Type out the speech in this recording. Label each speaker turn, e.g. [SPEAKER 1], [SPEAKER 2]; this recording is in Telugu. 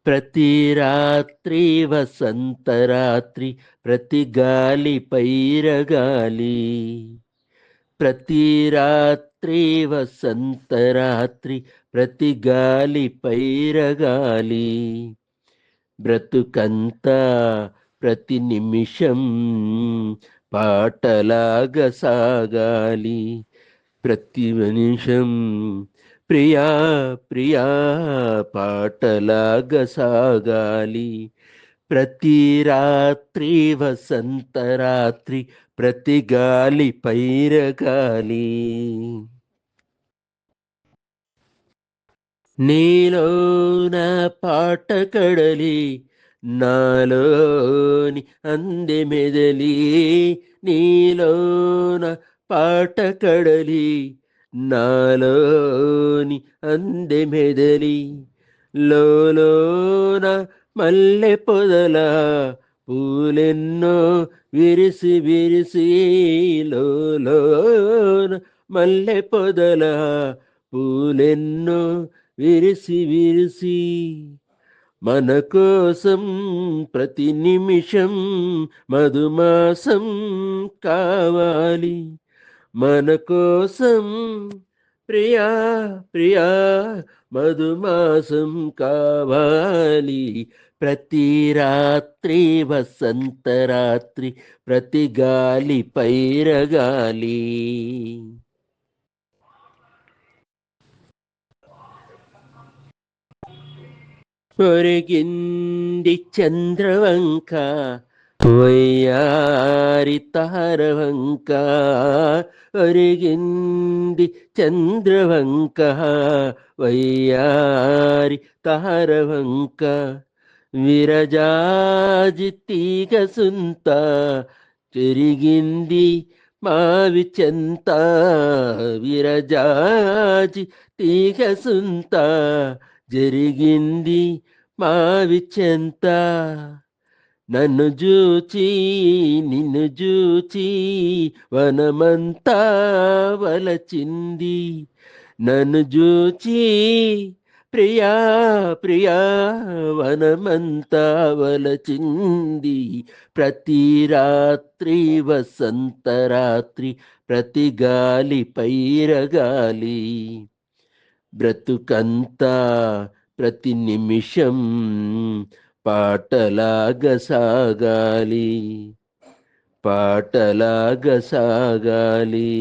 [SPEAKER 1] ప్రతి రాత్రి వసంతరాత్రి, ప్రతి గాలి పైరగాలి. ప్రతి రాత్రి వసంతరాత్రి, ప్రతి గాలి పైరగాలి. బ్రతుకంతా ప్రతి నిమిషం పాటలాగా సాగాలి. ప్రతి నిమిషం ప్రియా ప్రియా పాటలాగా సాగాలి. ప్రతి రాత్రి వసంతరాత్రి, ప్రతి గాలి పైరగాలి. నీలోన పాట కడలి, నాలోని అంది మెదలి. నీలోన పాట కడలి, నాలోని అంది మెదలి. లోలోన మల్లె పొదల పూలెన్నో విరిసి విరిసి. లోలోన మల్లె పొదల పూలెన్నో విరిసి విరిసి. మన కోసం ప్రతి నిమిషం మధుమాసం కావాలి. మన కోసం ప్రియా ప్రియా మధుమాసం కావాలి. ప్రతి రాత్రి వసంతరాత్రి, ప్రతి గాలి పైరగాలి. ఒరిగింది చంద్రవంక, వయ్యారి తారవంక. ఒరిగింది చంద్రవంక, వయ్యారి తారవంక. విరజాజి తీగ సుంత, చెరిగింది మావి చెంత. విరజాజి తీగ సుంత, జరిగింది మావి చెంత. నన్ను జూచి నిన్ను జూచి వనమంతా వలచింది. నన్ను జూచి ప్రియా ప్రియా వనమంతా వలచింది. ప్రతి రాత్రి వసంతరాత్రి, ప్రతి గాలి పైరగాలి. బ్రతుకంతా ప్రతి నిమిషం పాటలాగా సాగాలి. పాటలాగా సాగాలి.